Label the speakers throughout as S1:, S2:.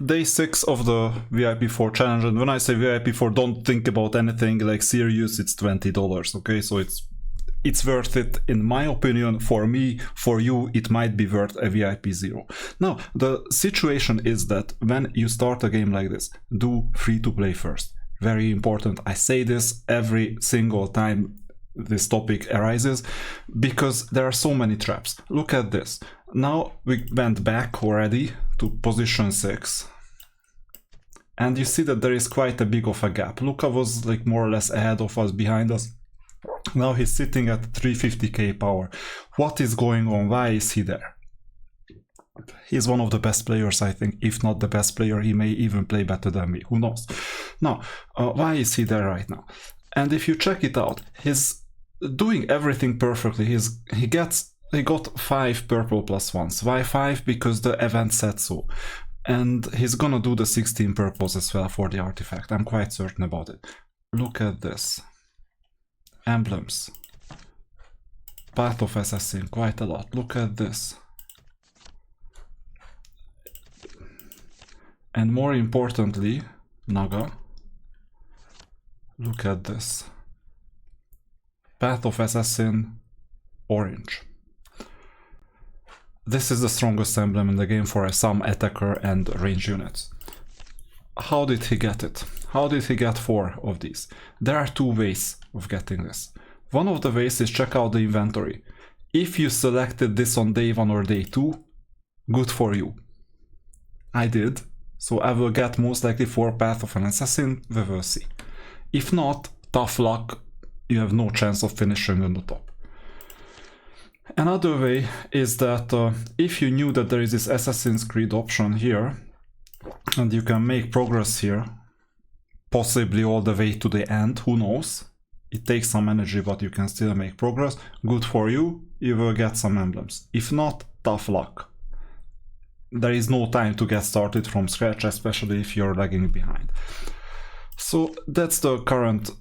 S1: day 6 of the VIP4 challenge, and when I say VIP4, don't think about anything like serious, it's $20, okay? So it's worth it in my opinion. For me, for you, it might be worth a VIP0. Now, the situation is that when you start a game like this, do free to play first. Very important. I say this every single time this topic arises, because there are so many traps. Look at this. Now we went back already to position 6. And you see that there is quite a big of a gap. Luka was like more or less ahead of us, behind us. Now he's sitting at 350k power. What is going on? Why is he there? He's one of the best players, I think, if not the best player. He may even play better than me, who knows? Now, why is he there right now? And if you check it out, he's doing everything perfectly. He got 5 purple +1s. Why 5? Because the event said so. And he's gonna do the 16 purples as well for the artifact. I'm quite certain about it. Look at this. Emblems. Path of Assassin, quite a lot. Look at this. And more importantly, Naga. Look at this. Path of Assassin, orange. This is the strongest emblem in the game for some attacker and range units. How did he get it? How did he get 4 of these? There are 2 ways of getting this. One of the ways is check out the inventory. If you selected this on day 1 or day 2, good for you. I did, so I will get most likely 4 Path of an Assassin, we will see. If not, tough luck, you have no chance of finishing on the top. Another way is that if you knew that there is this Assassin's Creed option here, and you can make progress here, possibly all the way to the end, who knows? It takes some energy, but you can still make progress. Good for you, you will get some emblems. If not, tough luck. There is no time to get started from scratch, especially if you're lagging behind. So that's the current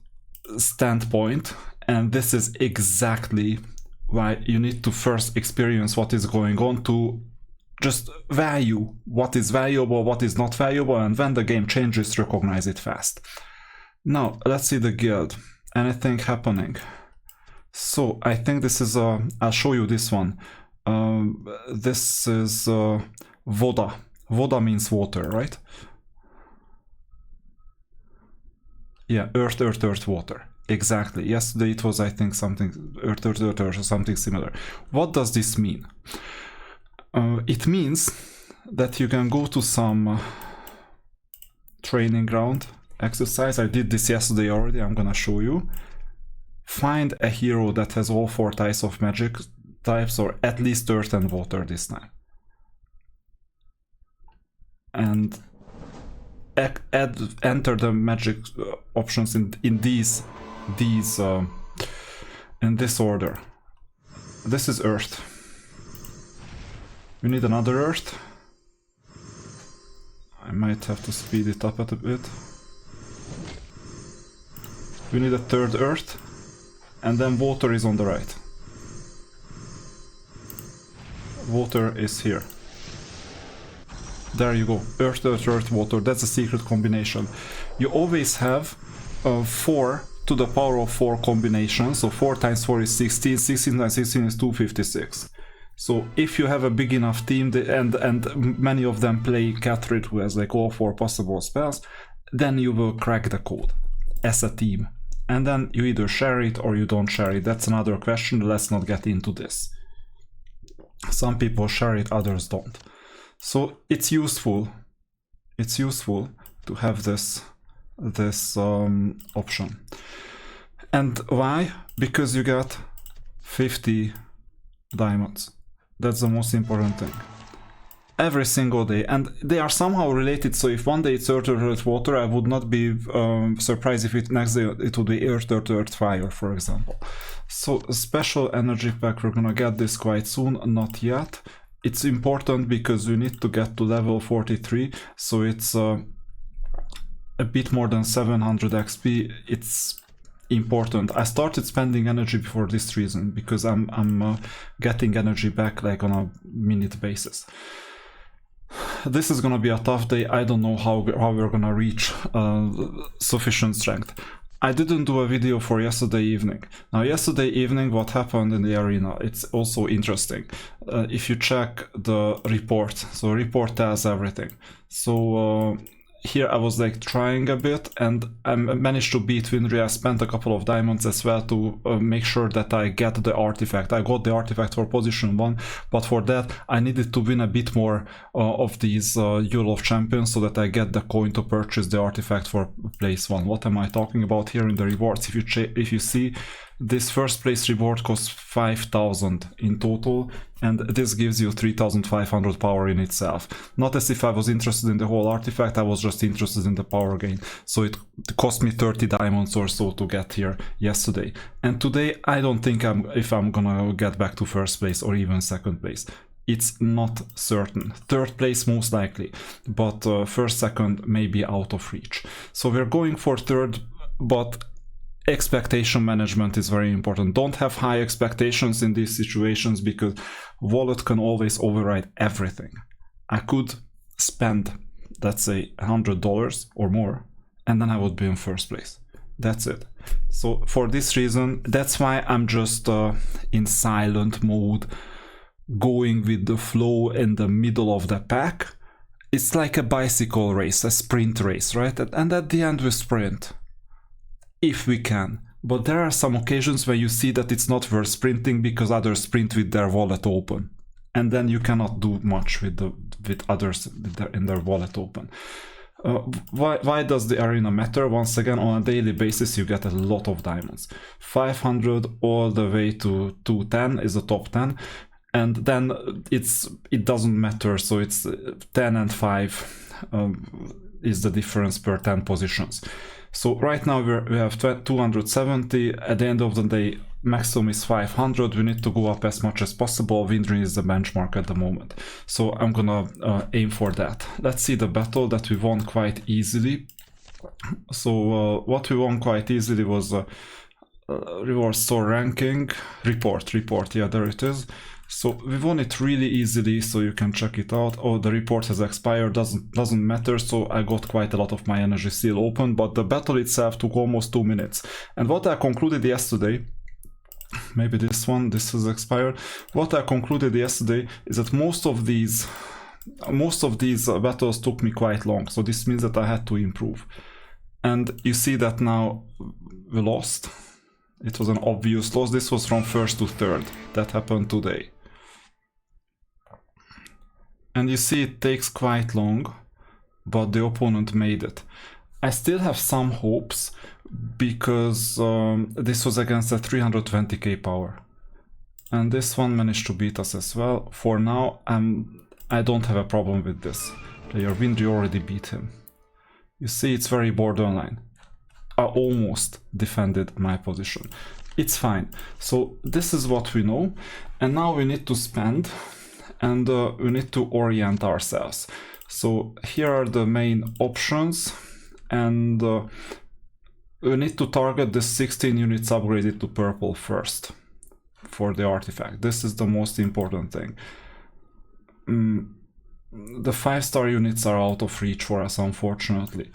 S1: standpoint, and this is exactly why you need to first experience what is going on to just value what is valuable, what is not valuable, and when the game changes, recognize it fast. Now, let's see the guild. Anything happening? So, I think this is, I'll show you this one. This is Voda. Voda means water, right? Yeah, earth, earth, earth, water. Exactly. Yesterday it was, I think, something earth, earth, earth, earth, or something similar. What does this mean? It means that you can go to some training ground exercise. I did this yesterday already, I'm gonna show you. Find a hero that has all 4 types of magic types, or at least earth and water this time. And enter the magic options in this order. This is earth. We need another earth. I might have to speed it up a bit. We need a 3rd earth, and then water is on the right. Water is here. There you go. Earth, earth, earth, water. That's a secret combination. You always have 4 to the power of 4 combinations. So 4 times 4 is 16. 16 times 16 is 256. So if you have a big enough team, and many of them play Catherine, who has like all 4 possible spells, then you will crack the code as a team. And then you either share it or you don't share it. That's another question. Let's not get into this. Some people share it, others don't. So it's useful. It's useful to have this option. And why? Because you got 50 diamonds. That's the most important thing. Every single day, and they are somehow related. So if one day it's earth, earth, earth, water, I would not be surprised if next day it would be earth, earth, earth, fire, for example. So a special energy pack, we're gonna get this quite soon, not yet. It's important because we need to get to level 43, so it's a bit more than 700 XP. It's important. I started spending energy for this reason, because I'm getting energy back like on a minute basis. This is gonna be a tough day. I don't know how we're gonna reach sufficient strength. I didn't do a video for yesterday evening. Now yesterday evening what happened in the arena, it's also interesting. If you check the report, so report tells everything. So here I was like trying a bit and I managed to beat Winry. I spent a couple of diamonds as well to make sure that I get the artifact. I got the artifact for position 1, but for that I needed to win a bit more of these Euro of Champions so that I get the coin to purchase the artifact for place 1. What am I talking about here in the rewards? If you see, this first place reward costs 5,000 in total, and this gives you 3,500 power in itself. Not as if I was interested in the whole artifact, I was just interested in the power gain. So it cost me 30 diamonds or so to get here yesterday. And today I don't think if I'm gonna get back to first place or even second place. It's not certain. Third place most likely, but first, second may be out of reach. So we're going for third, but expectation management is very important. Don't have high expectations in these situations because wallet can always override everything. I could spend, let's say, $100 or more, and then I would be in first place. That's it. So for this reason, that's why I'm just in silent mode, going with the flow in the middle of the pack. It's like a bicycle race, a sprint race, right? And at the end we sprint. If we can. But there are some occasions where you see that it's not worth sprinting because others sprint with their wallet open. And then you cannot do much with others in their wallet open. Why does the arena matter? Once again, on a daily basis you get a lot of diamonds. 500 all the way to 210 is the top 10. And then it doesn't matter, so it's 10 and 5 is the difference per 10 positions. So right now we have 270. At the end of the day, maximum is 500. We need to go up as much as possible. Winry is the benchmark at the moment. So I'm gonna aim for that. Let's see the battle that we won quite easily. So what we won quite easily was reward store ranking. Report, yeah, there it is. So we won it really easily, so you can check it out. Oh, the report has expired, doesn't matter, so I got quite a lot of my energy still open, but the battle itself took almost 2 minutes. And what I concluded yesterday, maybe this has expired. What I concluded yesterday is that most of these battles took me quite long, so this means that I had to improve. And you see that now we lost. It was an obvious loss. This was from first to third. That happened today. And you see it takes quite long, but the opponent made it. I still have some hopes because this was against a 320k power. And this one managed to beat us as well. For now, I don't have a problem with this. Player Winry already beat him. You see, it's very borderline. I almost defended my position. It's fine. So this is what we know. And now we need to spend and we need to orient ourselves. So here are the main options, and we need to target the 16 units upgraded to purple first for the artifact. This is the most important thing. The 5-star units are out of reach for us, unfortunately.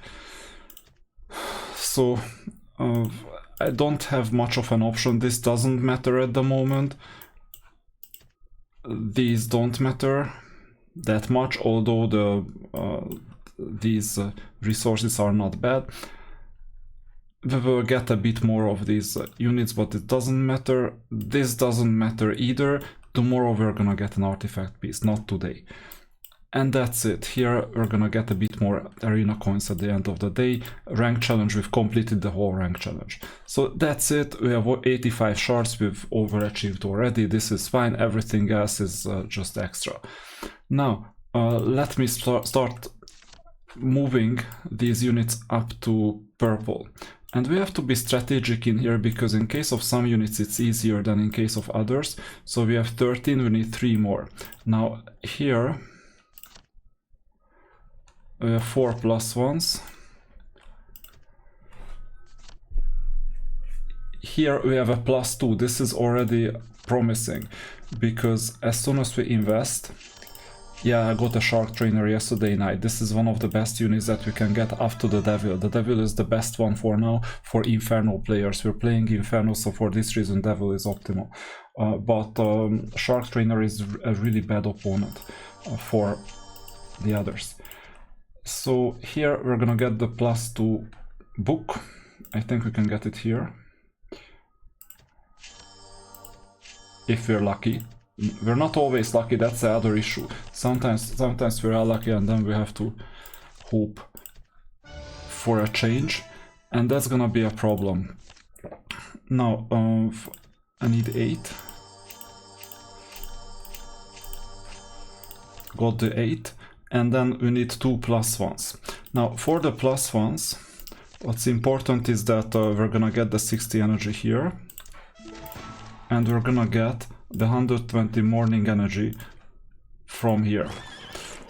S1: So I don't have much of an option. This doesn't matter at the moment. These don't matter that much, although these resources are not bad. We will get a bit more of these units, but it doesn't matter. This doesn't matter either. Tomorrow we're gonna get an artifact piece, not today. And that's it. Here we're gonna get a bit more arena coins at the end of the day. Rank challenge, we've completed the whole rank challenge. So that's it. We have 85 shards, we've overachieved already. This is fine. Everything else is just extra. Now, let me start moving these units up to purple. And we have to be strategic in here because in case of some units it's easier than in case of others. So we have 13, we need 3 more. Now here we have 4 plus ones. Here we have a +2. This is already promising because as soon as we invest, Yeah, I got a Shark Trainer yesterday night. This is one of the best units that we can get after the Devil. The Devil is the best one for now for Inferno players. We're playing Inferno, so for this reason Devil is optimal. But Shark Trainer is a really bad opponent for the others. So here we're gonna get the +2 book. I think we can get it here. If we're lucky. We're not always lucky, that's the other issue. Sometimes we're unlucky and then we have to hope for a change, and that's gonna be a problem. Now, I need 8. Got the 8, and then we need 2 +1s. Now, for the +1s, what's important is that we're gonna get the 60 energy here, and we're gonna get the 120 morning energy from here.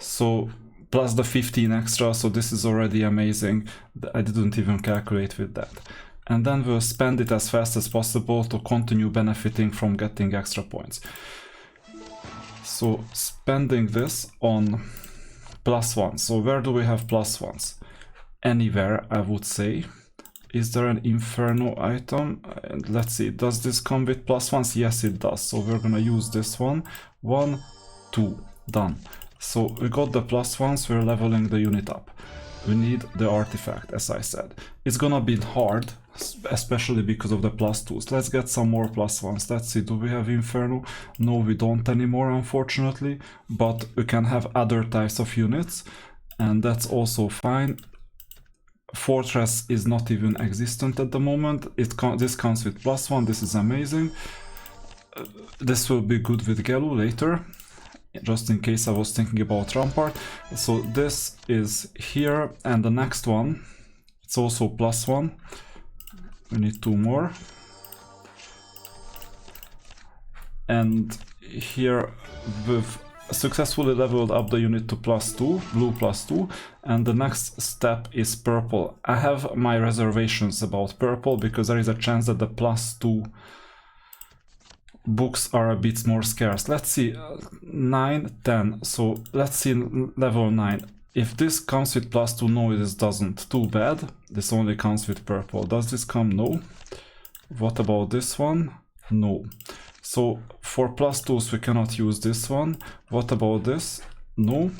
S1: So plus the 15 extra, so this is already amazing. I didn't even calculate with that. And then we'll spend it as fast as possible to continue benefiting from getting extra points. So spending this on +1. So where do we have +1s? Anywhere, I would say. Is there an Inferno item? Let's see, does this come with +1s? Yes, it does. So we're gonna use this one. 1, 2, done. So we got the +1s, we're leveling the unit up. We need the artifact, as I said. It's gonna be hard, especially because of the +2s. Let's get some more +1s. Let's see, do we have Inferno? No, we don't anymore, unfortunately. But we can have other types of units, and that's also fine. Fortress is not even existent at the moment. This comes with +1. This is amazing. This will be good with Gelu later, just in case I was thinking about Rampart. So this is here, and the next one, it's also +1. We need 2 more. And here we've successfully leveled up the unit to +2, blue +2, and the next step is purple. I have my reservations about purple because there is a chance that the +2 books are a bit more scarce. Let's see, 9, 10, so let's see level 9. If this comes with +2, no, this doesn't. Too bad, this only comes with purple. Does this come? No. What about this one? No. So for +2s we cannot use this one. What about this? No.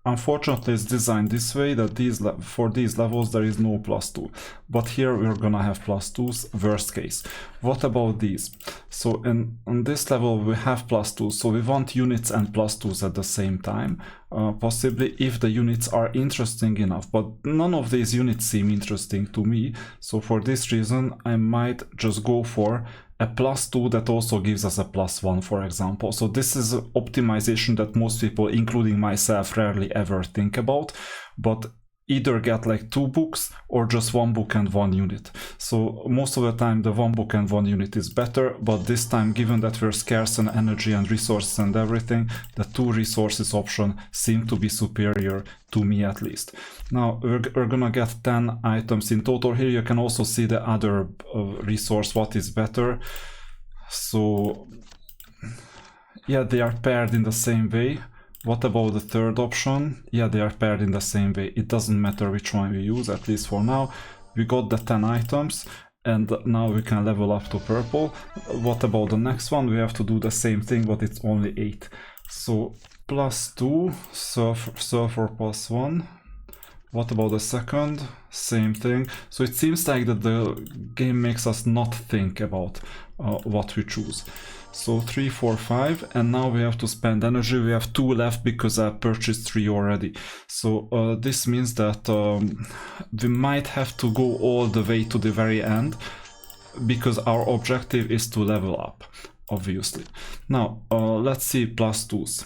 S1: Unfortunately it's designed this way that for these levels there is no +2. But here we're gonna have +2s, worst case. What about these? So on this level we have +2s, so we want units and +2s at the same time. Possibly if the units are interesting enough, but none of these units seem interesting to me. So for this reason I might just go for a +2 that also gives us a +1, for example. So this is an optimization that most people, including myself, rarely ever think about, but either get like 2 books or just 1 book and 1 unit. So most of the time the 1 book and 1 unit is better, but this time, given that we're scarce on energy and resources and everything, the 2 resources option seemed to be superior, to me at least. Now we're gonna get 10 items in total. Here you can also see the other resource, what is better. So yeah, they are paired in the same way. What about the third option? Yeah, they are paired in the same way. It doesn't matter which one we use, at least for now. We got the 10 items, and now we can level up to purple. What about the next one? We have to do the same thing, but it's only 8. So +2, Surfer +1. What about the second? Same thing. So it seems like that the game makes us not think about what we choose. So 3, 4, 5, and now we have to spend energy. We have 2 left because I purchased 3 already. So this means that we might have to go all the way to the very end, because our objective is to level up, obviously. Now let's see +2s.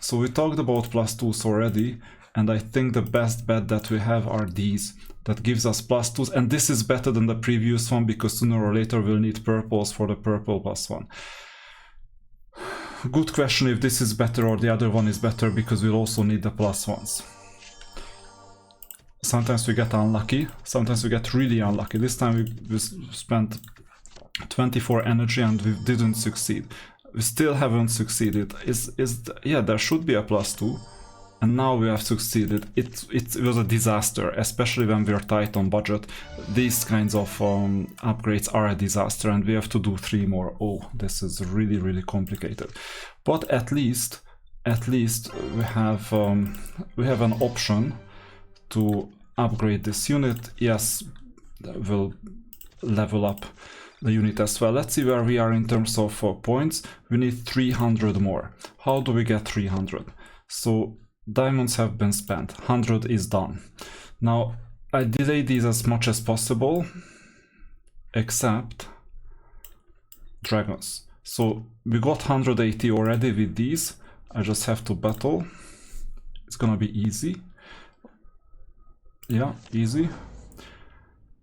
S1: So we talked about +2s already, and I think the best bet that we have are these. That gives us +2s, and this is better than the previous one because sooner or later we'll need purples for the purple +1. Good question if this is better or the other one is better, because we'll also need the +1s. Sometimes we get unlucky, sometimes we get really unlucky. This time we spent 24 energy and we didn't succeed. We still haven't succeeded. Yeah, there should be a +2. And now we have succeeded. It was a disaster, especially when we're tight on budget. These kinds of upgrades are a disaster, and we have to do 3 more. Oh, this is really, really complicated. But at least we have an option to upgrade this unit. Yes, we'll level up the unit as well. Let's see where we are in terms of points. We need 300 more. How do we get 300? So diamonds have been spent. 100 is done. Now I delay these as much as possible, except dragons. So we got 180 already with these. I just have to battle. It's gonna be easy. Yeah, easy.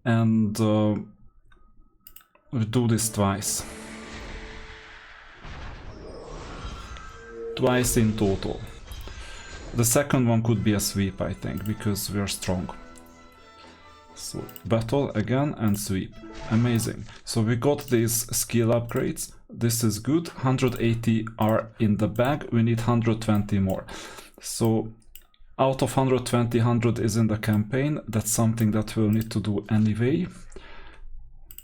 S1: And we do this twice. Twice in total. The second one could be a sweep, I think, because we are strong. So battle again and sweep. Amazing. So we got these skill upgrades. This is good. 180 are in the bag. We need 120 more. So out of 120, 100 is in the campaign. That's something that we'll need to do anyway.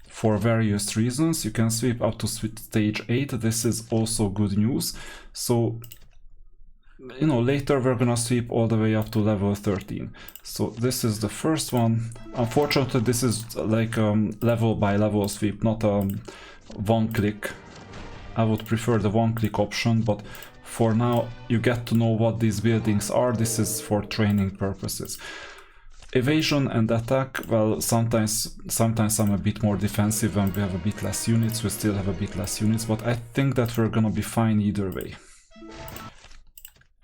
S1: For various reasons. You can sweep up to stage 8. This is also good news. So, you know, later we're gonna sweep all the way up to level 13. So this is the first one. Unfortunately, this is like level by level sweep, not one click. I would prefer the one click option, but for now you get to know what these buildings are. This is for training purposes. Evasion and attack, well, sometimes I'm a bit more defensive when we have a bit less units. We still have a bit less units, but I think that we're gonna be fine either way.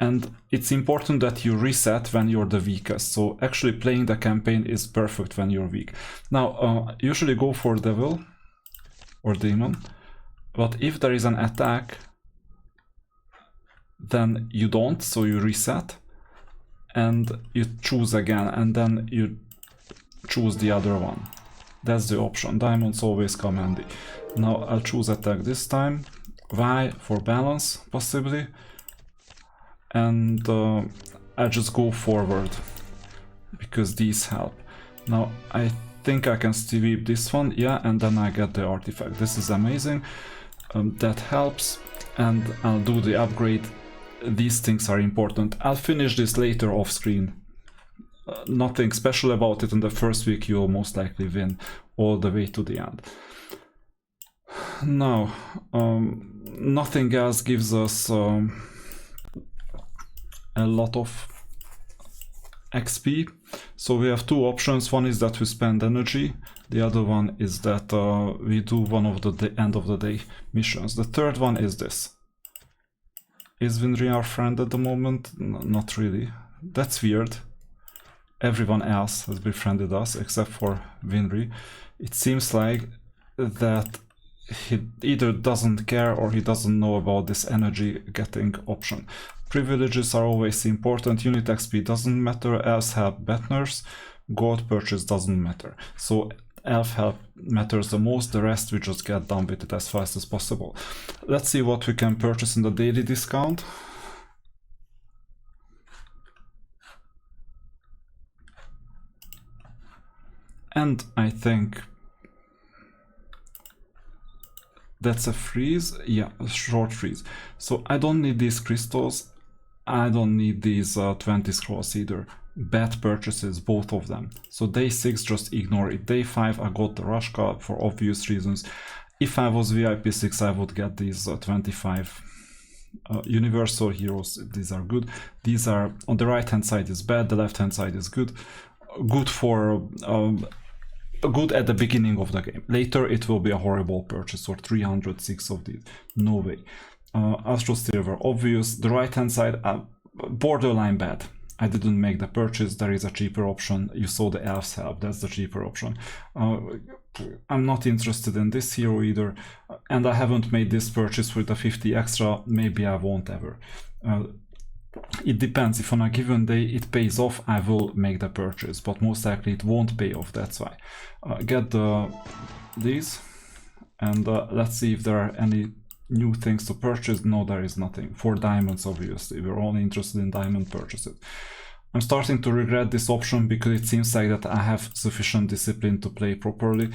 S1: And it's important that you reset when you're the weakest. So actually playing the campaign is perfect when you're weak. Now, usually go for devil or demon, but if there is an attack, then you don't, so you reset and you choose again, and then you choose the other one. That's the option. Diamonds always come handy. Now I'll choose attack this time. Y for balance, possibly. And I just go forward because these help. Now I think I can sweep this one, yeah, and then I get the artifact. This is amazing. That helps, and I'll do the upgrade. These things are important. I'll finish this later off screen. Nothing special about it. In the first week you'll most likely win all the way to the end. Now, nothing else gives us a lot of XP. So we have two options. One is that we spend energy. The other one is that we do one of the end of the day missions. The third one is this. Is Winry our friend at the moment? Not really. That's weird. Everyone else has befriended us except for Winry. It seems like that he either doesn't care or he doesn't know about this energy getting option. Privileges are always important. Unit XP doesn't matter. Elves help Bettners. Gold purchase doesn't matter. So elf help matters the most. The rest we just get done with it as fast as possible. Let's see what we can purchase in the daily discount. And I think that's a freeze. Yeah, a short freeze. So I don't need these crystals. I don't need these 20 scrolls either. Bad purchases, both of them. So day 6, just ignore it. Day 5, I got the rush card for obvious reasons. If I was VIP6, I would get these 25 universal heroes. These are good. These are, on the right hand side is bad, the left hand side is good. Good for good at the beginning of the game. Later it will be a horrible purchase, or 306 of these. No way. Astro Silver, obvious. The right hand side, borderline bad. I didn't make the purchase. There is a cheaper option. You saw the elves help. That's the cheaper option. I'm not interested in this hero either, and I haven't made this purchase with the 50 extra. Maybe I won't ever. It depends. If on a given day it pays off, I will make the purchase, but most likely it won't pay off. That's why. Get these, and let's see if there are any new things to purchase? No, there is nothing. For diamonds, obviously, we're only interested in diamond purchases. I'm starting to regret this option because it seems like that I have sufficient discipline to play properly.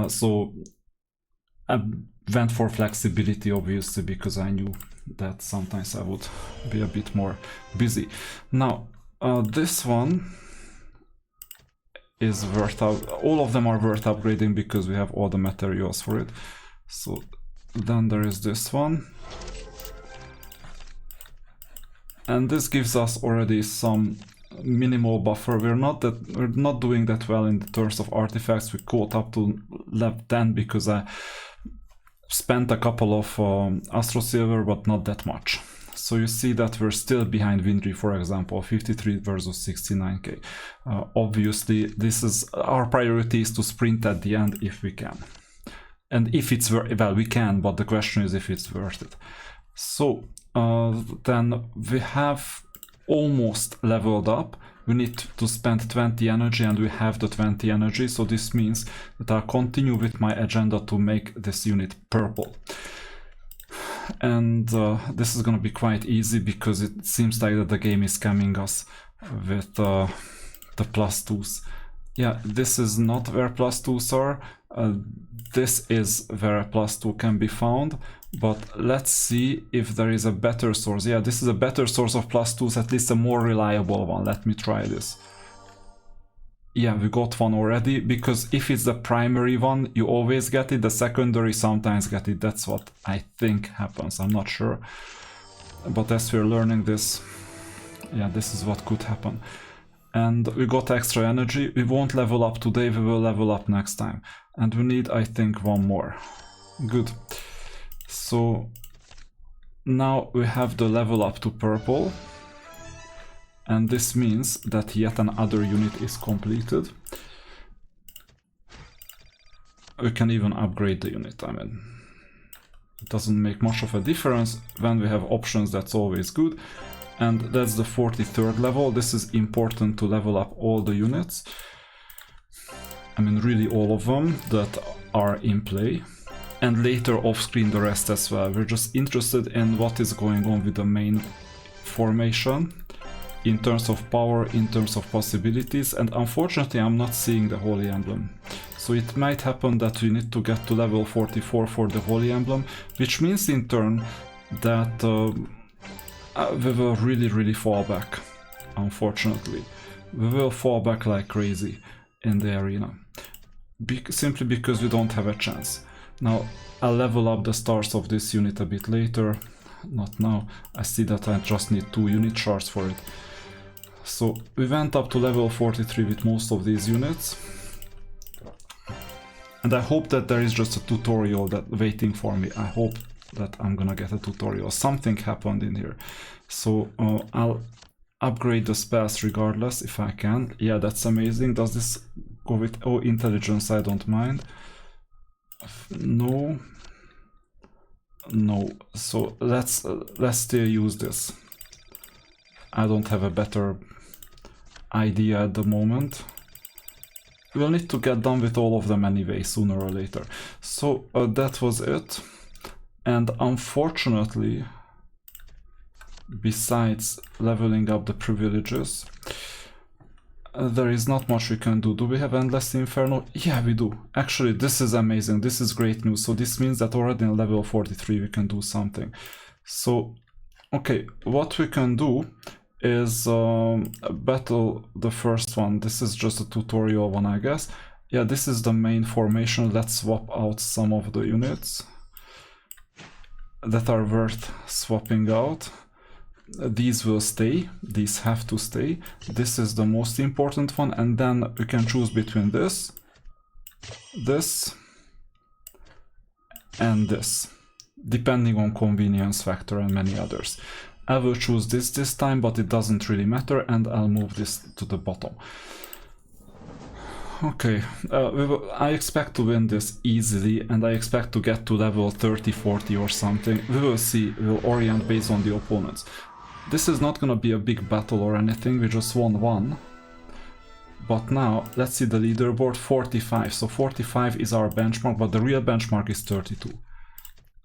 S1: So I went for flexibility, obviously, because I knew that sometimes I would be a bit more busy. Now, this one is worth all of them are worth upgrading because we have all the materials for it. So then there is this one. And this gives us already some minimal buffer. We're not doing that well in terms of artifacts. We caught up to level 10 because I spent a couple of Astro Silver, but not that much. So you see that we're still behind Windry, for example, 53 versus 69k. Obviously, this is our priority is to sprint at the end if we can. And if it's well, we can, but the question is if it's worth it. So then we have almost leveled up. We need to spend 20 energy and we have the 20 energy. So this means that I'll continue with my agenda to make this unit purple. And this is going to be quite easy because it seems like that the game is scamming us with the +2s. Yeah, this is not where +2s are. This is where a +2 can be found. But let's see if there is a better source. Yeah, this is a better source of +2s, at least a more reliable one. Let me try this. Yeah, we got one already, because if it's the primary one, you always get it. The secondary sometimes get it. That's what I think happens. I'm not sure. But as we're learning this, yeah, this is what could happen. And we got extra energy. We won't level up today, we will level up next time. And we need, I think, one more. Good. So now we have the level up to purple. And this means that yet another unit is completed. We can even upgrade the unit. I mean, it doesn't make much of a difference. When we have options, that's always good. And that's the 43rd level. This is important to level up all the units. I mean, really all of them that are in play. And later off-screen the rest as well. We're just interested in what is going on with the main formation. In terms of power, in terms of possibilities, and unfortunately I'm not seeing the Holy Emblem. So it might happen that we need to get to level 44 for the Holy Emblem, which means in turn that we will really fall back, unfortunately. We will fall back like crazy in the arena, simply because we don't have a chance. Now I'll level up the stars of this unit a bit later, not now. I see that I just need 2 unit shards for it. So we went up to level 43 with most of these units. And I hope that there is just a tutorial that waiting for me. I hope that I'm gonna get a tutorial. Something happened in here. So I'll upgrade the spells regardless if I can. Yeah, that's amazing. Does this go with intelligence? I don't mind. No. No. So let's still use this. I don't have a better idea at the moment. We'll need to get done with all of them anyway, sooner or later. So that was it. And unfortunately, besides leveling up the privileges, there is not much we can do. Do we have Endless Inferno? Yeah, we do. Actually, this is amazing. This is great news. So this means that already in level 43 we can do something. So, okay, what we can do is battle the first one. This is just a tutorial one, I guess. Yeah, this is the main formation. Let's swap out some of the units that are worth swapping out. These will stay. These have to stay. This is the most important one, and then we can choose between this, and this, depending on convenience factor and many others. I will choose this time, but it doesn't really matter, and I'll move this to the bottom. Okay, I expect to win this easily, and I expect to get to level 30, 40 or something. We will see, we'll orient based on the opponents. This is not gonna be a big battle or anything, we just won one. But now, let's see the leaderboard, 45. So 45 is our benchmark, but the real benchmark is 32.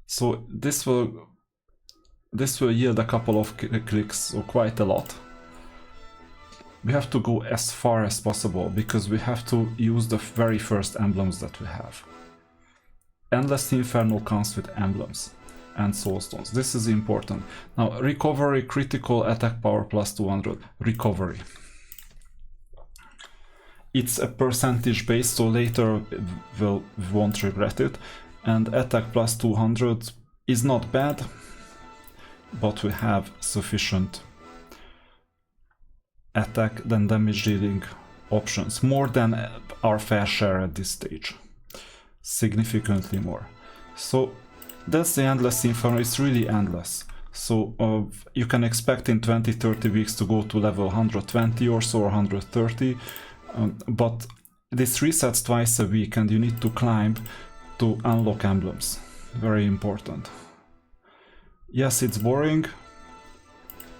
S1: So this will yield a couple of clicks, so quite a lot. We have to go as far as possible because we have to use the very first emblems that we have. Endless Inferno comes with emblems and soulstones. This is important. Now, recovery, critical attack power plus 200. Recovery. It's a percentage base, so later we won't regret it. And attack plus 200 is not bad, but we have sufficient attack than damage dealing options. More than our fair share at this stage. Significantly more. So that's the Endless Inferno. It's really endless. So you can expect in 20-30 weeks to go to level 120 or so, or 130. But this resets twice a week and you need to climb to unlock emblems. Very important. Yes, it's boring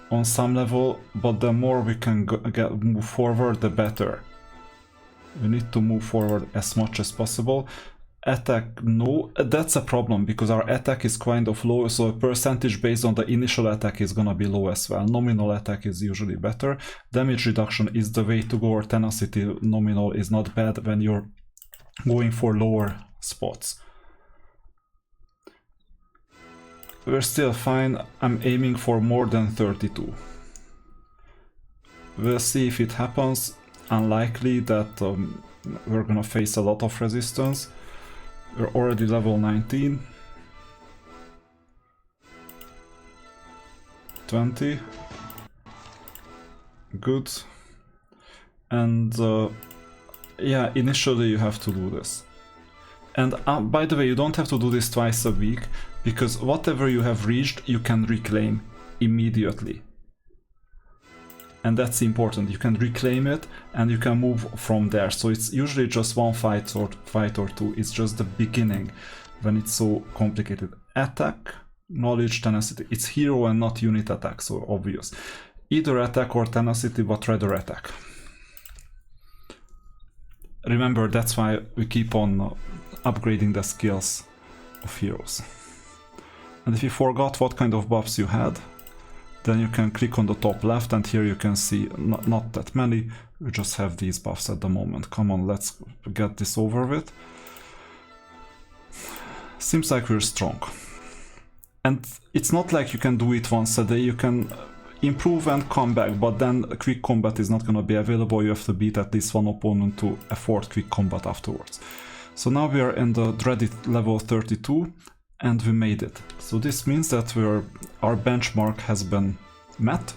S1: on some level, but the more we can move forward, the better. We need to move forward as much as possible. Attack, no, that's a problem because our attack is kind of low, so a percentage based on the initial attack is gonna be low as well. Nominal attack is usually better. Damage reduction is the way to go, or tenacity nominal is not bad when you're going for lower spots. We're still fine. I'm aiming for more than 32. We'll see if it happens. Unlikely that we're gonna face a lot of resistance. We're already level 19. 20. Good. And yeah, initially you have to do this. And by the way, you don't have to do this twice a week, because whatever you have reached, you can reclaim immediately. And that's important. You can reclaim it and you can move from there. So it's usually just one fight or two. It's just the beginning when it's so complicated. Attack, knowledge, tenacity. It's hero and not unit attack, so obvious. Either attack or tenacity, but rather attack. Remember, that's why we keep on upgrading the skills of heroes. And if you forgot what kind of buffs you had, then you can click on the top left, and here you can see not that many. We just have these buffs at the moment. Come on, let's get this over with. Seems like we're strong. And it's not like you can do it once a day. You can improve and come back, but then quick combat is not going to be available. You have to beat at least one opponent to afford quick combat afterwards. So now we are in the dreaded level 32. And we made it. So this means that our benchmark has been met,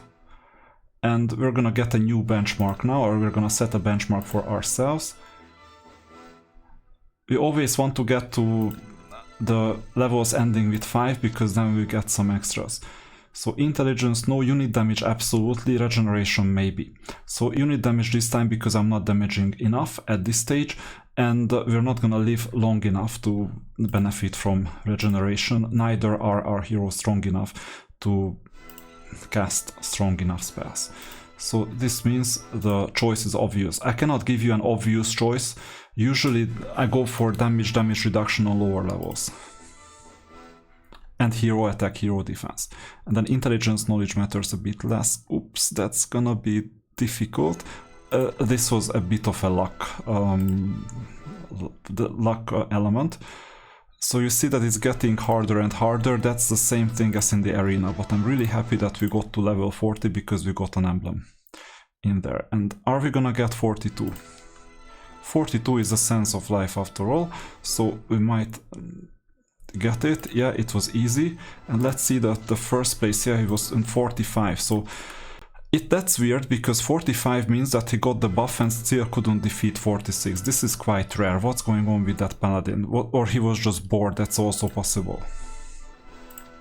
S1: and we're gonna get a new benchmark now, or we're gonna set a benchmark for ourselves. We always want to get to the levels ending with 5, because then we get some extras. So intelligence, no. Unit damage, absolutely. Regeneration, maybe. So unit damage this time, because I'm not damaging enough at this stage, and we're not gonna live long enough to benefit from regeneration. Neither are our heroes strong enough to cast strong enough spells. So this means the choice is obvious. I cannot give you an obvious choice. Usually I go for damage reduction on lower levels. And hero attack, hero defense. And then intelligence, knowledge matters a bit less. Oops, that's gonna be difficult. This was a bit of a luck, element. So you see that it's getting harder and harder. That's the same thing as in the arena, but I'm really happy that we got to level 40 because we got an emblem in there. And are we gonna get 42? 42 is a sense of life after all, so we might get it. Yeah, it was easy. And let's see that the first place, yeah, he was in 45. So that's weird, because 45 means that he got the buff and still couldn't defeat 46. This is quite rare. What's going on with that paladin? Or he was just bored, that's also possible.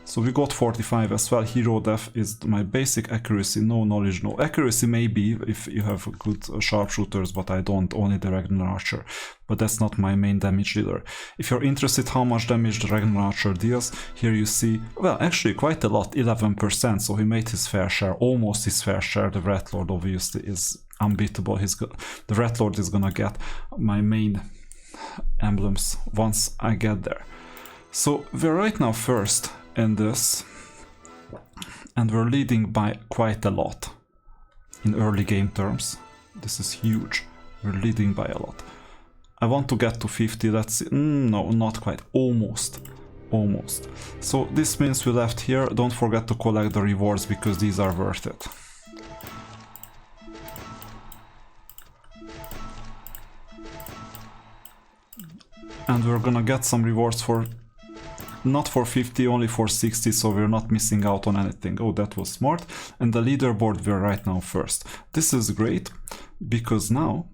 S1: So we got 45 as well. Hero def is my basic. Accuracy, no. Knowledge, no. Accuracy maybe if you have good sharpshooters, but I don't, only the Ragnar Archer. But that's not my main damage dealer. If you're interested how much damage the Ragnar Archer deals, here you see, well, actually quite a lot, 11%, so he made his fair share, almost his fair share. The Rat Lord obviously is unbeatable. The Rat Lord is gonna get my main emblems once I get there. So we're right now first in this, and we're leading by quite a lot in early game terms. This is huge. We're leading by a lot. I want to get to 50. Let's see. No, not quite. Almost. Almost. So this means we left here. Don't forget to collect the rewards because these are worth it. And we're gonna get some rewards for, not for 50, only for 60, so we're not missing out on anything. Oh, that was smart. And the leaderboard, we're right now first. This is great, because now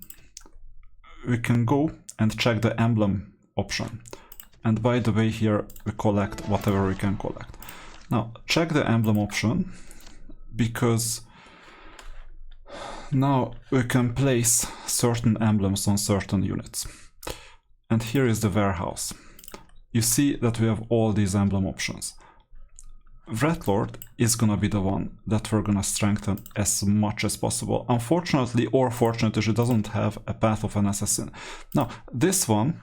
S1: we can go and check the emblem option. And by the way, here we collect whatever we can collect. Now, check the emblem option, because now we can place certain emblems on certain units. And here is the warehouse. You see that we have all these emblem options. Red Lord is gonna be the one that we're gonna strengthen as much as possible. Unfortunately or fortunately, she doesn't have a Path of an Assassin. Now, this one,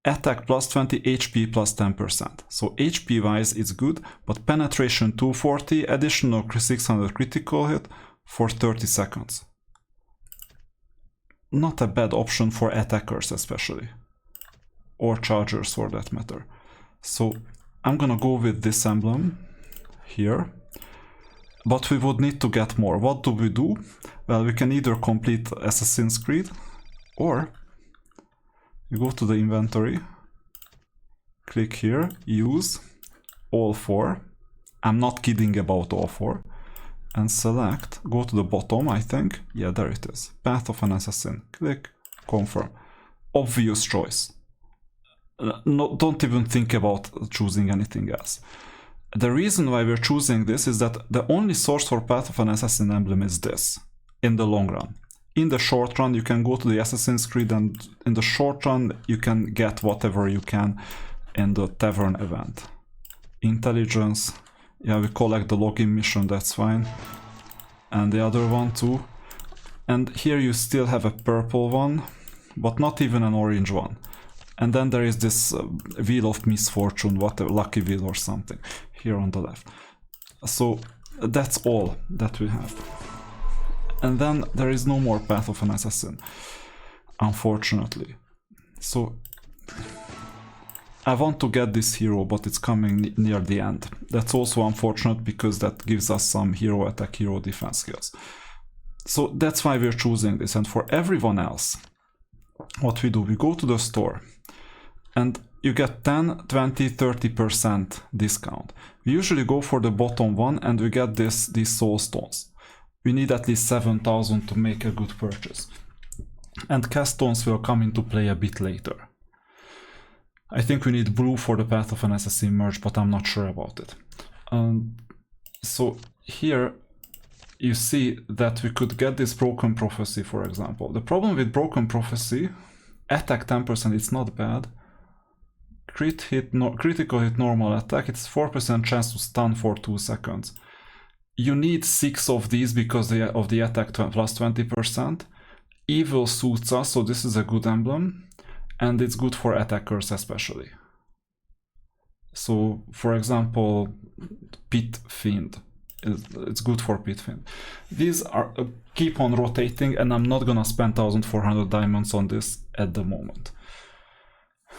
S1: attack plus 20, HP plus 10%. So HP wise it's good, but penetration 240, additional 600 critical hit for 30 seconds. Not a bad option for attackers especially. Or chargers for that matter. So I'm gonna go with this emblem here, but we would need to get more. What do we do? Well, we can either complete Assassin's Creed, or you go to the inventory, click here, use all four. I'm not kidding about all four. And select, go to the bottom, I think. Yeah, there it is. Path of an Assassin. Click, confirm. Obvious choice. No, don't even think about choosing anything else. The reason why we're choosing this is that the only source for Path of an Assassin emblem is this, in the long run. In the short run, you can go to the Assassin's Creed, and in the short run, you can get whatever you can in the Tavern event. Intelligence, yeah, we collect the login mission, that's fine. And the other one too. And here you still have a purple one, but not even an orange one. And then there is this Wheel of Misfortune, whatever, Lucky Wheel or something, here on the left. So that's all that we have. And then there is no more Path of an Assassin, unfortunately. So I want to get this hero, but it's coming near the end. That's also unfortunate because that gives us some hero attack, hero defense skills. So that's why we're choosing this. And for everyone else, what we do, we go to the store and you get 10, 20, 30% discount. We usually go for the bottom one and we get these soul stones. We need at least 7,000 to make a good purchase. And cast stones will come into play a bit later. I think we need blue for the Path of an Assassin merge, but I'm not sure about it. So here you see that we could get this Broken Prophecy, for example. The problem with Broken Prophecy, attack 10%, it's not bad. Critical hit normal attack, it's 4% chance to stun for 2 seconds. You need 6 of these because of the attack plus 20%. Evil suits us, so this is a good emblem. And it's good for attackers especially. So, for example, Pit Fiend. It's good for Pit Fiend. These are keep on rotating, and I'm not gonna spend 1,400 diamonds on this at the moment.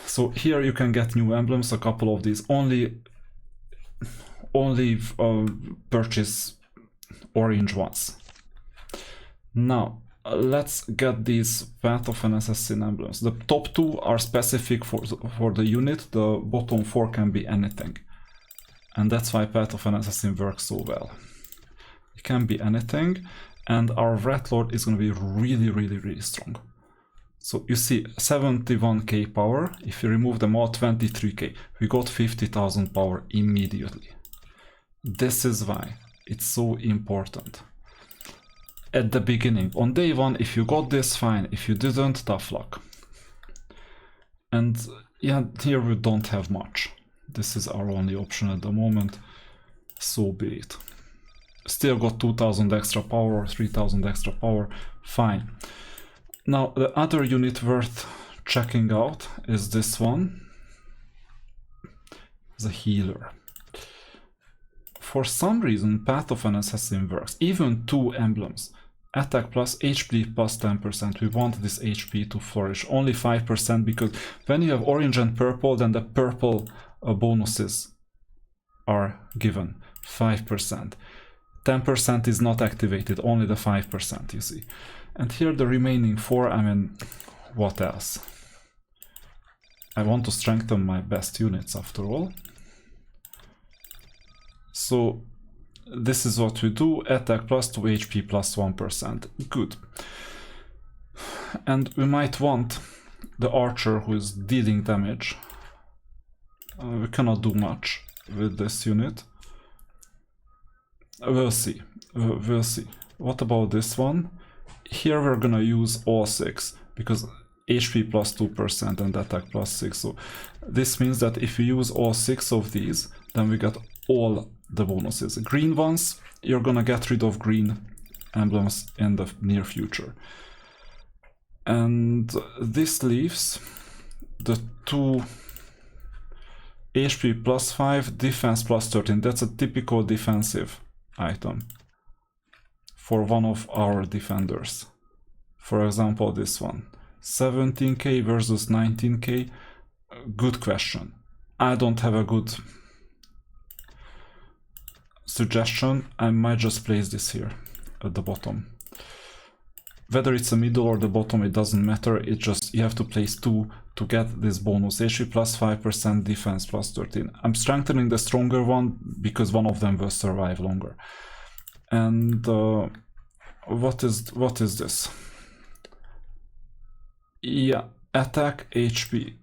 S1: So here you can get new emblems, a couple of these. Only purchase orange ones. Now, let's get these Path of an Assassin emblems. The top 2 are specific for the unit, the bottom 4 can be anything. And that's why Path of an Assassin works so well. It can be anything, and our Red Lord is going to be really, really, really strong. So you see 71k power, if you remove them all, 23k. We got 50,000 power immediately. This is why it's so important. At the beginning, on day 1, if you got this, fine. If you didn't, tough luck. And yeah, here we don't have much. This is our only option at the moment. So be it. Still got 2,000 extra power, 3,000 extra power, fine. Now the other unit worth checking out is this one. the healer. For some reason, Path of an Assassin works. Even 2 emblems. Attack plus HP plus 10%. We want this HP to flourish. Only 5% because when you have orange and purple, then the purple bonuses are given. 5%. 10% is not activated, only the 5%, you see. And here the remaining 4, I mean, what else? I want to strengthen my best units after all. So this is what we do. Attack plus 2 HP plus 1%. Good. And we might want the archer who is dealing damage. We cannot do much with this unit. We'll see. We'll see. What about this one? Here we're gonna use all 6 because HP plus 2% and attack plus 6. So this means that if we use all 6 of these, then we get all the bonuses. Green ones, you're gonna get rid of green emblems in the near future. And this leaves the 2 HP plus 5, defense plus 13. That's a typical defensive item for one of our defenders. For example, this one. 17k versus 19k. Good question. I don't have a good suggestion. I might just place this here at the bottom. Whether it's the middle or the bottom, it doesn't matter. It just, you have to place 2 to get this bonus. HP plus 5%, defense plus 13. I'm strengthening the stronger one because one of them will survive longer. And what is this? Yeah, attack HP.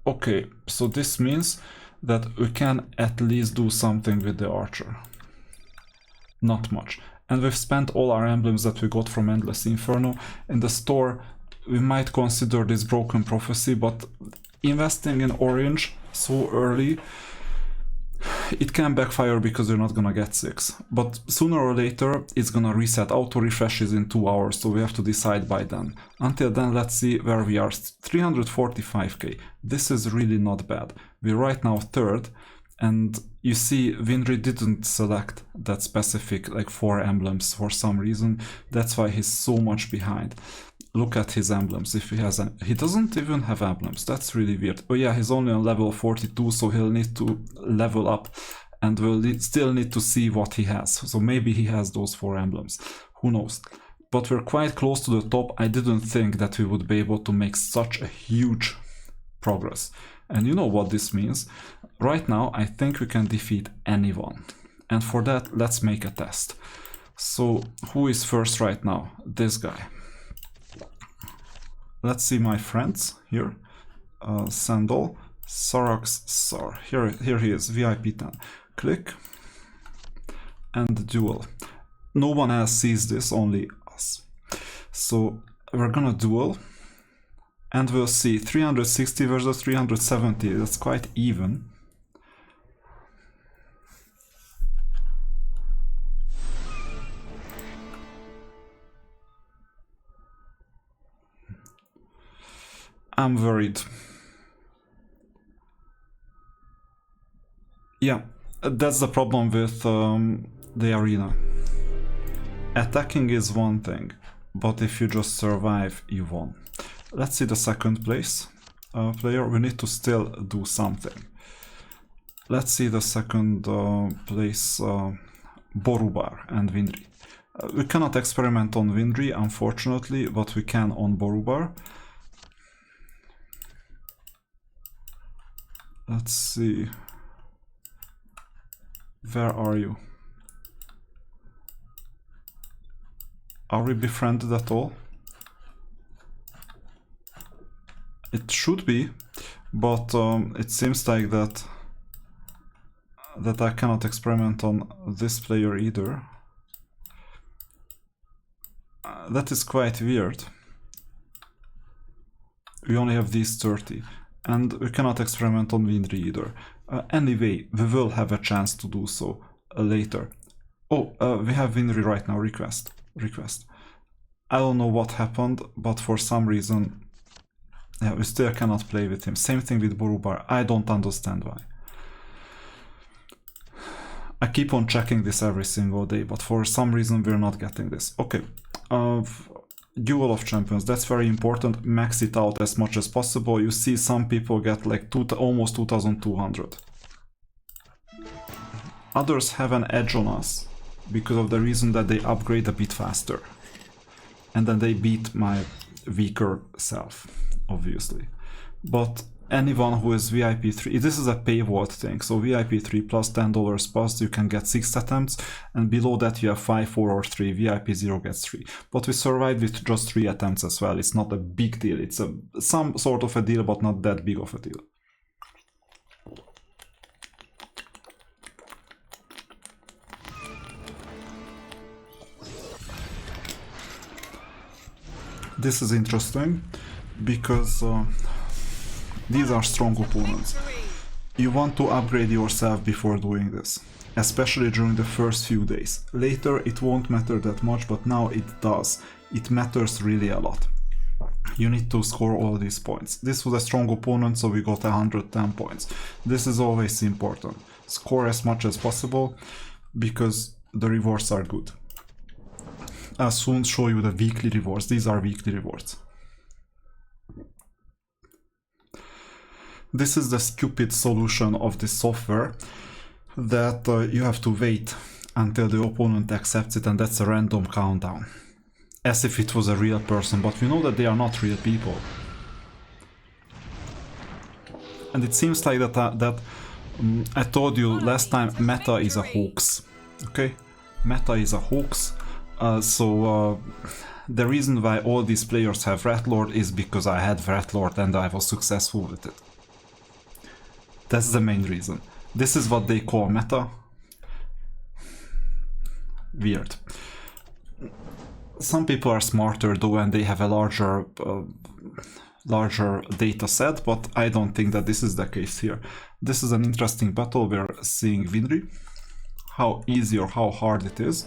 S1: Okay, so this means that we can at least do something with the archer. Not much. And we've spent all our emblems that we got from Endless Inferno. In the store, we might consider this Broken Prophecy, but investing in orange so early, it can backfire because you're not gonna get 6. But sooner or later, it's gonna reset. Auto refreshes in 2 hours, so we have to decide by then. Until then, let's see where we are. 345k. This is really not bad. We're right now 3rd, and you see Winry didn't select that specific like 4 emblems for some reason. That's why he's so much behind. Look at his emblems. If he has he doesn't even have emblems. That's really weird. Oh yeah, he's only on level 42, so he'll need to level up, and we'll still need to see what he has. So maybe he has those 4 emblems. Who knows? But we're quite close to the top. I didn't think that we would be able to make such a huge progress. And you know what this means. Right now, I think we can defeat anyone. And for that, let's make a test. So who is first right now? This guy. Let's see my friends here. Sandal, Sarax, Sar. Here he is, VIP10. Click. And duel. No one else sees this, only us. So we're gonna duel. And we'll see 360 versus 370. That's quite even. I'm worried. Yeah, that's the problem with the arena. Attacking is one thing, but if you just survive, you won. Let's see the second place player. We need to still do something. Let's see the second place, Borubar and Winry. We cannot experiment on Winry, unfortunately, but we can on Borubar. Let's see. Where are you? Are we befriended at all? It should be, but it seems like that I cannot experiment on this player either. That is quite weird. We only have these 30. And we cannot experiment on Winry either. Anyway, we will have a chance to do so later. Oh, we have Winry right now. Request. I don't know what happened, but for some reason, yeah, we still cannot play with him. Same thing with Borubar. I don't understand why. I keep on checking this every single day, but for some reason we're not getting this. Okay, Duel of Champions, that's very important. Max it out as much as possible. You see some people get like almost 2200. Others have an edge on us because of the reason that they upgrade a bit faster. And then they beat my weaker self, obviously. But anyone who is VIP3, this is a paywall thing, so VIP3 plus $10 plus, you can get 6 attempts, and below that you have 5, 4 or 3, VIP0 gets 3. But we survived with just 3 attempts as well. It's not a big deal, it's some sort of a deal, but not that big of a deal. This is interesting, because these are strong opponents. You want to upgrade yourself before doing this, especially during the first few days. Later it won't matter that much, but now it does. It matters really a lot. You need to score all these points. This was a strong opponent, so we got 110 points. This is always important. Score as much as possible, because the rewards are good. I'll soon show you the weekly rewards. These are weekly rewards. This is the stupid solution of this software, that you have to wait until the opponent accepts it, and that's a random countdown. As if it was a real person, but we know that they are not real people. And it seems like I told you last time, meta is a hoax. Okay? Meta is a hoax. The reason why all these players have Rat Lord is because I had Rat Lord and I was successful with it. That's the main reason. This is what they call meta. Weird. Some people are smarter though, and they have a larger data set, but I don't think that this is the case here. This is an interesting battle. We're seeing Winry, how easy or how hard it is.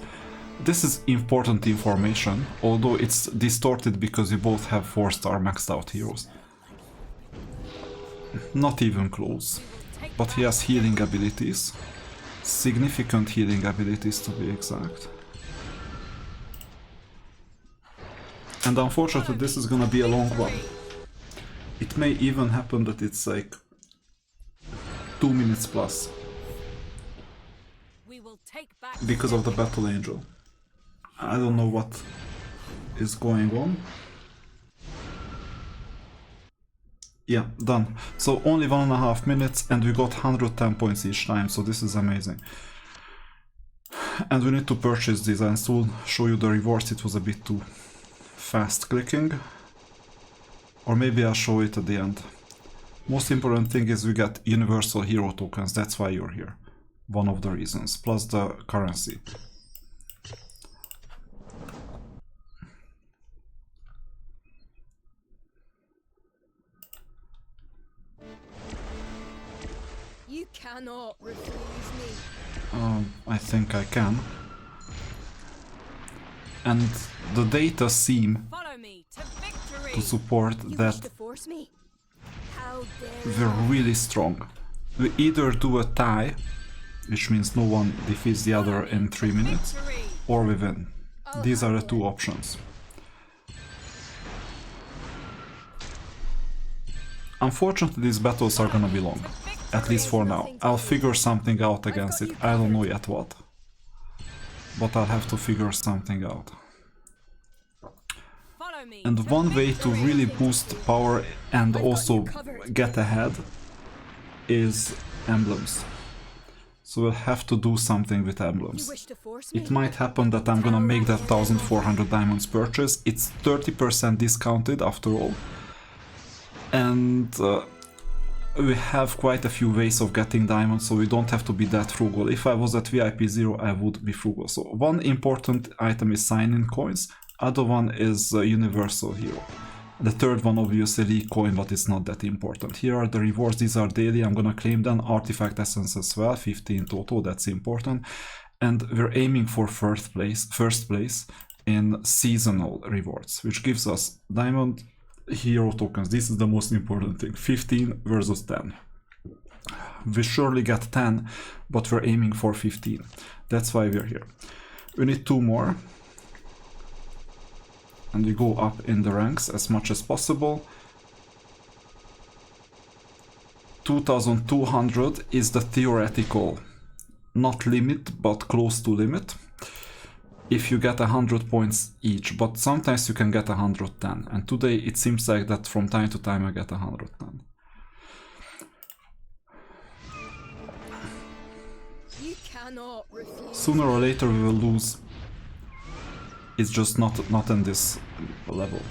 S1: This is important information, although it's distorted because you both have 4-star maxed out heroes. Not even close. But he has healing abilities. Significant healing abilities, to be exact. And unfortunately this is gonna be a long one. It may even happen that it's like 2 minutes plus. Because of the Battle Angel. I don't know what is going on. Yeah, done. So only 1.5 minutes, and we got 110 points each time, so this is amazing. And we need to purchase these, and soon show you the rewards. It was a bit too fast clicking. Or maybe I'll show it at the end. Most important thing is we get universal hero tokens, that's why you're here. One of the reasons, plus the currency.
S2: You cannot refuse me.
S1: I think I can. And the data seem to support that we're really strong. We either do a tie, which means no one defeats the other in 3 minutes, or we win. These are the two options. Unfortunately, these battles are gonna be long, at least for now. I'll figure something out against it, I don't know yet what. But I'll have to figure something out. And one way to really boost power and also get ahead is emblems. So we'll have to do something with emblems. It might happen that I'm gonna make that 1400 diamonds purchase. It's 30% discounted after all. And we have quite a few ways of getting diamonds, so we don't have to be that frugal. If I was at VIP0, I would be frugal. So one important item is sign-in coins. Other one is universal hero. The third one obviously league coin, but it's not that important. Here are the rewards, these are daily, I'm gonna claim them. Artifact essence as well, 15 total, that's important. And we're aiming for first place in seasonal rewards, which gives us diamond hero tokens. This is the most important thing, 15 versus 10. We surely get 10, but we're aiming for 15. That's why we're here. We need 2 more. And we go up in the ranks as much as possible. 2200 is the theoretical, not limit, but close to limit. If you get 100 points each, but sometimes you can get 110. And today it seems like that from time to time I get 110.
S2: You cannot refuse.
S1: Sooner or later we will lose. It's just not in this level.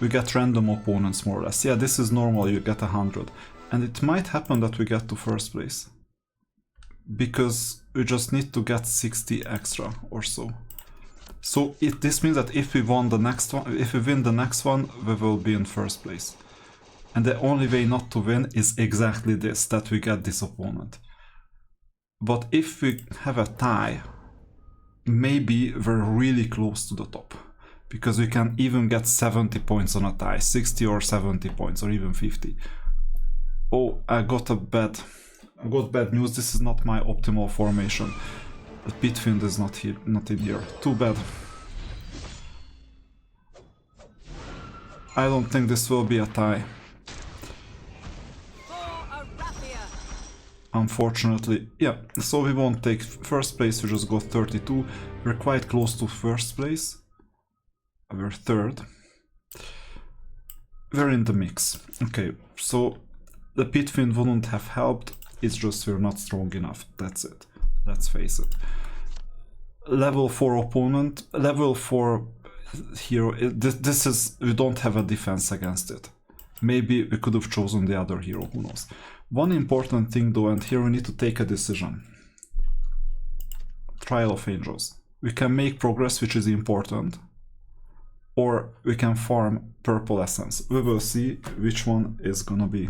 S1: We get random opponents more or less. Yeah, this is normal, you get 100. And it might happen that we get to first place. Because we just need to get 60 extra or so. So this means that if we win the next one, we will be in first place. And the only way not to win is exactly this, that we get this opponent. But if we have a tie, maybe we're really close to the top, because we can even get 70 points on a tie, 60 or 70 points, or even 50. Oh, I got bad news. This is not my optimal formation. The Pitfind is not in here. Too bad. I don't think this will be a tie. Unfortunately, yeah, so we won't take first place, we just got 32. We're quite close to first place. We're third. We're in the mix. Okay, so the Pitfind wouldn't have helped, it's just we're not strong enough, that's it. Let's face it. Level 4 opponent, level 4 hero, this is, we don't have a defense against it. Maybe we could have chosen the other hero, who knows. One important thing though, and here we need to take a decision. Trial of Angels. We can make progress, which is important, or we can farm purple essence. We will see which one is gonna be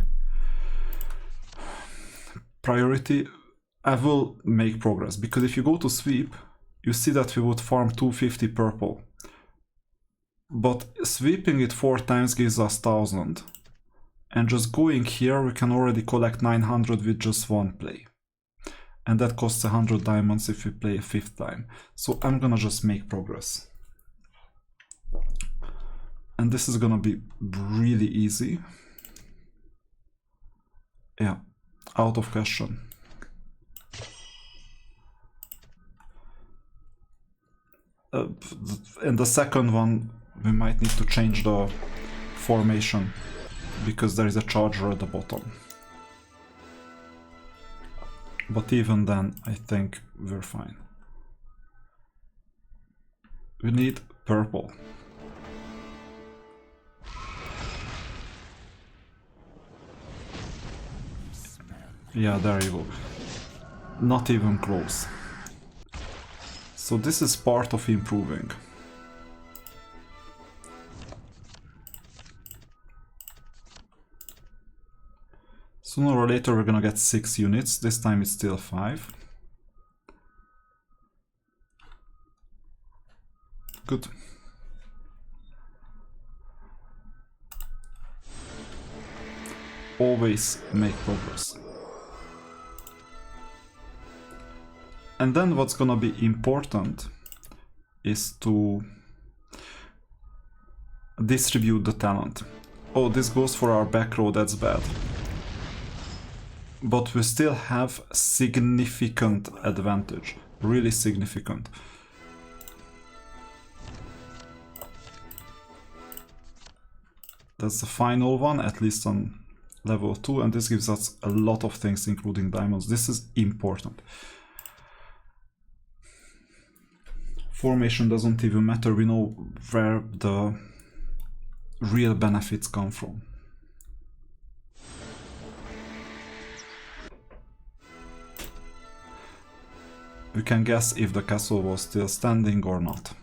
S1: priority. I will make progress, because if you go to sweep, you see that we would farm 250 purple. But sweeping it 4 times gives us 1000. And just going here, we can already collect 900 with just 1 play. And that costs 100 diamonds if we play a 5th time. So I'm gonna just make progress. And this is gonna be really easy. Yeah, out of question. In the second one, we might need to change the formation, because there is a charger at the bottom. But even then, I think we're fine. We need purple. Yeah, there you go. Not even close. So this is part of improving. Sooner or later we're gonna get 6 units, this time it's still 5. Good. Always make progress. And then what's gonna be important is to distribute the talent. Oh, this goes for our back row, that's bad. But we still have significant advantage, really significant. That's the final one, at least on level 2, and this gives us a lot of things, including diamonds. This is important. Formation doesn't even matter, we know where the real benefits come from. We can guess if the castle was still standing or not.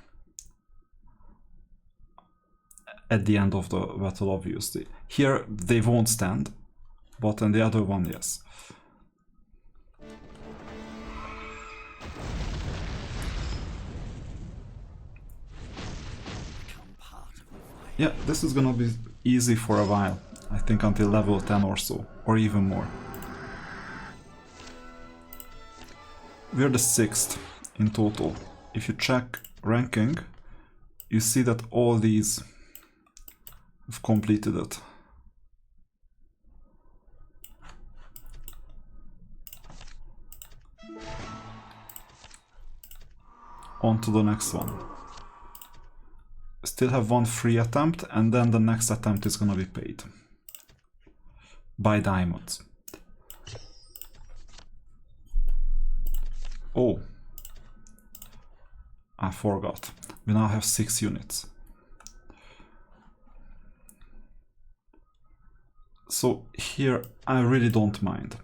S1: At the end of the battle, obviously. Here they won't stand, but in the other one, yes. Yeah, this is gonna be easy for a while. I think until level 10 or so, or even more. we're the 6th in total. If you check ranking, you see that all these have completed it. On to the next one. Still have one free attempt, and then the next attempt is gonna be paid by diamonds. Oh, I forgot. We now have 6 units. So here I really don't mind.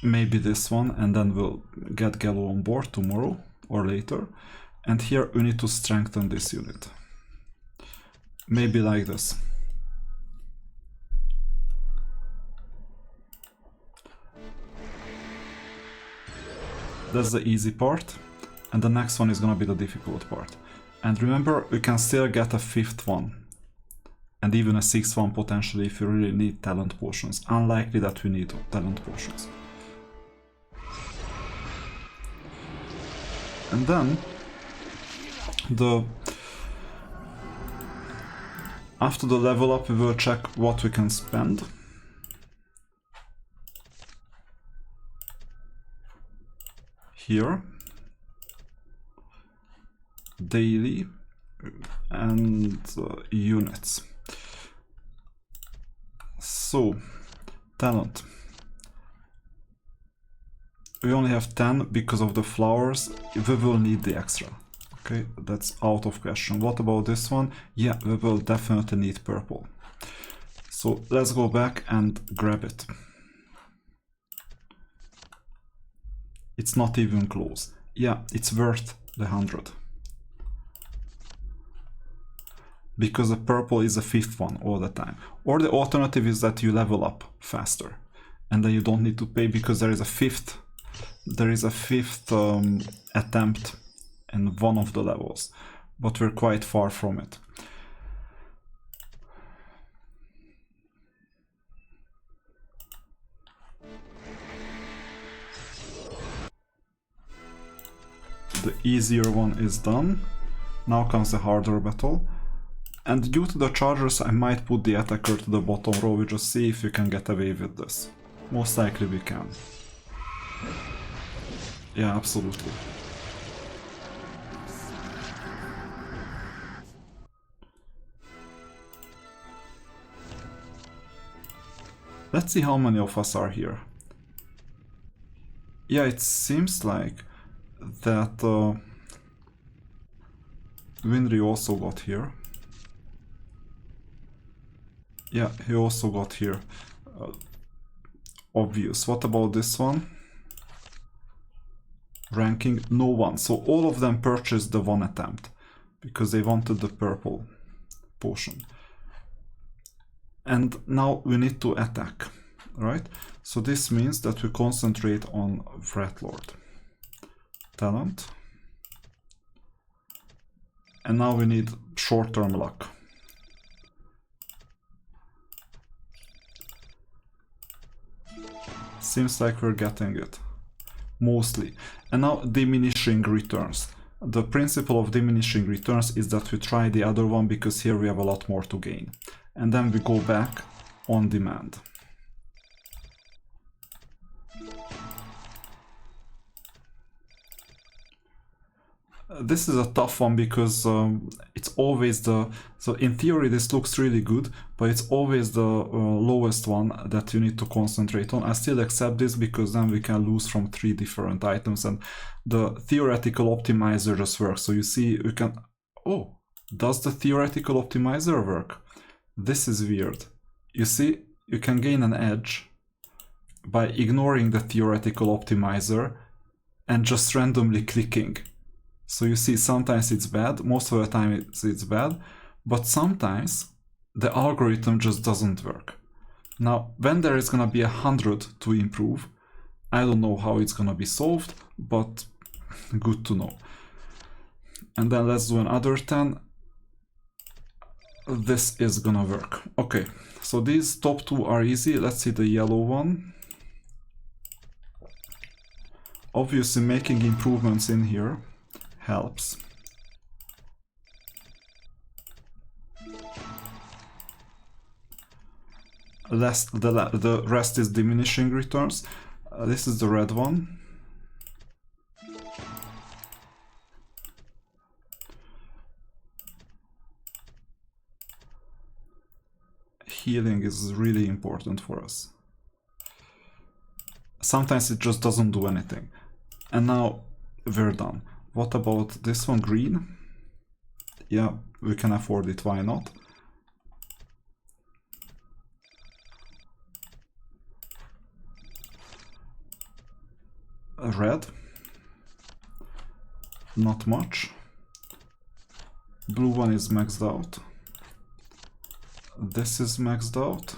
S1: Maybe this one, and then we'll get Gallo on board tomorrow or later. And here we need to strengthen this unit. Maybe like this. That's the easy part, and the next one is gonna be the difficult part. And remember, we can still get a 5th one, and even a 6th one potentially if you really need talent potions. Unlikely that we need talent potions. And then after the level up, we will check what we can spend. Here, daily and units. So, talent. We only have 10 because of the flowers. We will need the extra. Okay, that's out of question. What about this one? Yeah, we will definitely need purple. So let's go back and grab it. It's not even close. Yeah, it's worth the 100. Because the purple is a 5th one all the time. Or the alternative is that you level up faster. And then you don't need to pay because there is a 5th. There is a 5th attempt in one of the levels. But we're quite far from it. The easier one is done. Now comes the harder battle. And due to the chargers, I might put the attacker to the bottom row. We just see if we can get away with this. Most likely we can. Yeah, absolutely. Let's see how many of us are here. Yeah, it seems like that Winry also got here. Yeah, he also got here. Obvious. What about this one? Ranking, no one. So all of them purchased the one attempt because they wanted the purple potion. And now we need to attack, right? So this means that we concentrate on Wrath Lord. Talent. And now we need short-term luck. Seems like we're getting it. Mostly. And now diminishing returns. The principle of diminishing returns is that we try the other one because here we have a lot more to gain. And then we go back on demand. This is a tough one because it's always so in theory this looks really good, but it's always the lowest one that you need to concentrate on. I still accept this because then we can lose from 3 different items and the theoretical optimizer just works. So you see, you can, oh, does the theoretical optimizer work? This is weird. You see, you can gain an edge by ignoring the theoretical optimizer and just randomly clicking. So you see, sometimes it's bad, most of the time it's bad, but sometimes the algorithm just doesn't work. Now, when there is gonna be 100 to improve, I don't know how it's gonna be solved, but good to know. And then let's do another 10. This is gonna work. Okay, so these top 2 are easy. Let's see the yellow one. Obviously making improvements in here helps. The rest is diminishing returns. This is the red one. Healing is really important for us. Sometimes it just doesn't do anything. And now we're done. What about this one, green? Yeah, we can afford it, why not? Red. Not much. Blue one is maxed out. This is maxed out.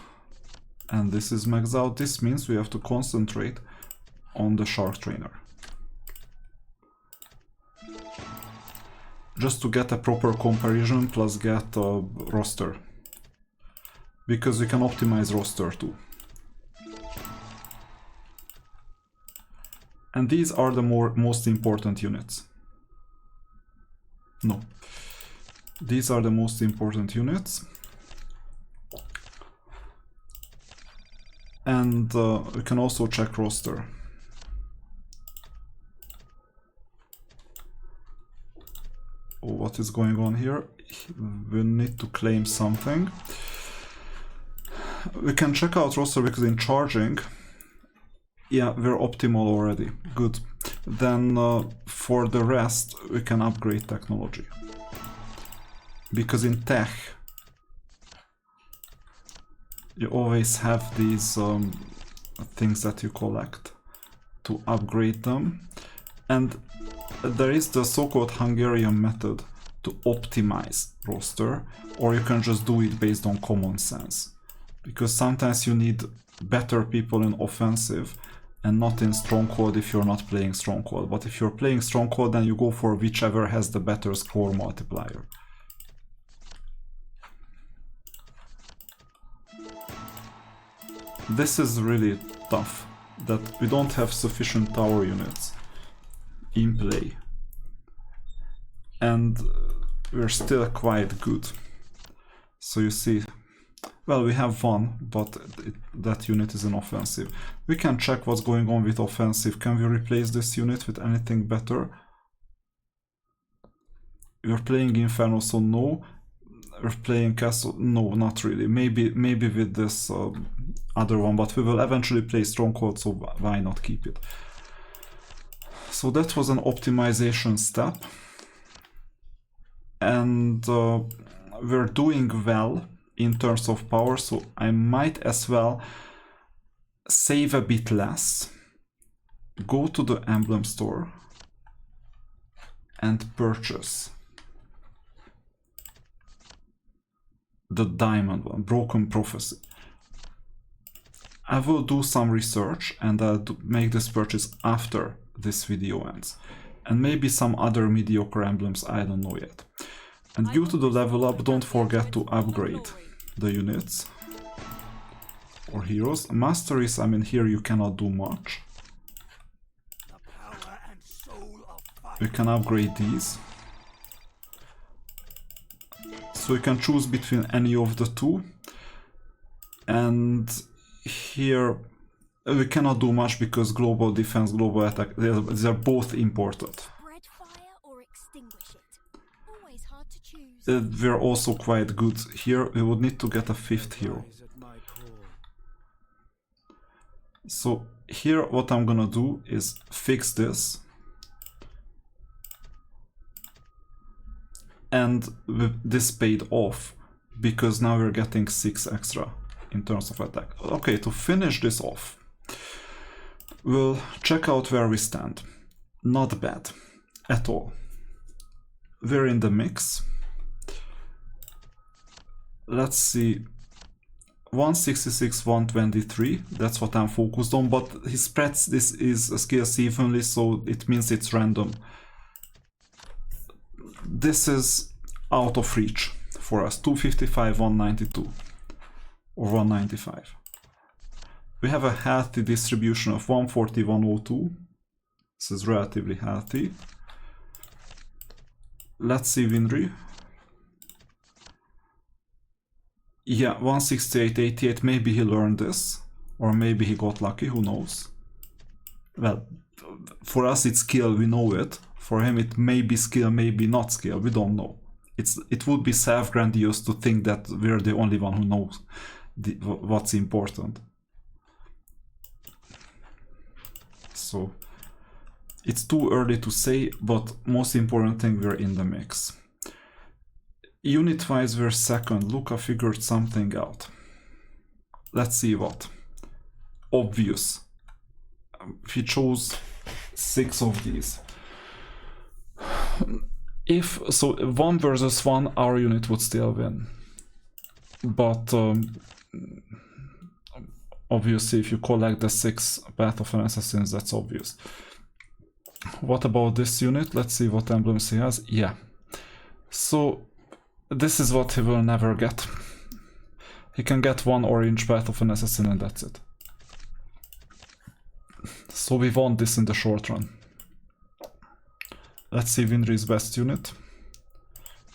S1: And this is maxed out. This means we have to concentrate on the shark trainer. Just to get a proper comparison plus get a roster. Because we can optimize roster too. And these are the most important units. No. These are the most important units. And we can also check roster. What is going on here? We need to claim something. We can check out roster because in charging, yeah, we're optimal already. Good. Then for the rest, we can upgrade technology. Because in tech, you always have these things that you collect to upgrade them. And there is the so-called Hungarian method to optimize roster, or you can just do it based on common sense. Because sometimes you need better people in offensive and not in stronghold if you're not playing stronghold. But if you're playing stronghold, then you go for whichever has the better score multiplier. This is really tough, that we don't have sufficient tower units in play. And we're still quite good. So you see, well, we have one, but that unit is an offensive. We can check what's going on with offensive. Can we replace this unit with anything better? We're playing Inferno, so no. We're playing Castle, no, not really. Maybe with this other one, but we will eventually play Stronghold, so why not keep it? So that was an optimization step. And we're doing well in terms of power, so I might as well save a bit less, go to the emblem store and purchase the diamond one, Broken Prophecy. I will do some research and I'll make this purchase after this video ends. And maybe some other mediocre emblems, I don't know yet. And due to the level up, don't forget to upgrade the units or heroes. Masteries, I mean, here you cannot do much. We can upgrade these. So you can choose between any of the two. And here we cannot do much because global defense, global attack, they're both important. We're also quite good here. We would need to get a 5th hero. So here what I'm gonna do is fix this. And this paid off because now we're getting 6 extra in terms of attack. Okay, to finish this off, we'll check out where we stand. Not bad at all. We're in the mix. Let's see, 166, 123, that's what I'm focused on, but he spreads this is skills evenly, so it means it's random. This is out of reach for us, 255, 192, or 195. We have a healthy distribution of 140, 102, This is relatively healthy. Let's see Winry. Yeah, 168.88. Maybe he learned this, or maybe he got lucky. Who knows? Well, for us it's skill. We know it. For him it may be skill, maybe not skill. We don't know. It would be self-grandiose to think that we're the only one who knows what's important. So it's too early to say, but most important thing, we're in the mix. Unit-wise, we're second. Luca figured something out. Let's see what. Obvious. He chose 6 of these. If so, 1 versus 1, our unit would still win. But obviously, if you collect the 6 Path of an Assassins, that's obvious. What about this unit? Let's see what emblems he has. Yeah. So this is what he will never get. He can get 1 orange Path of an Assassin and that's it. So we won this in the short run. Let's see Winry's best unit.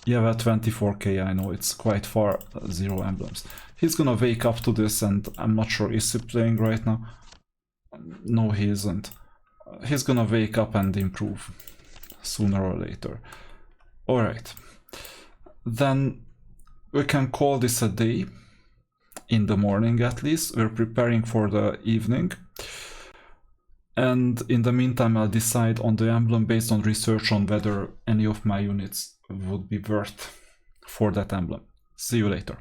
S1: Yeah, well, 24k, I know, it's quite far, 0 emblems. He's gonna wake up to this, and I'm not sure, is he playing right now? No, he isn't. He's gonna wake up and improve, sooner or later. Alright. Then we can call this a day, in the morning at least. We're preparing for the evening. And in the meantime, I'll decide on the emblem based on research on whether any of my units would be worth for that emblem. See you later.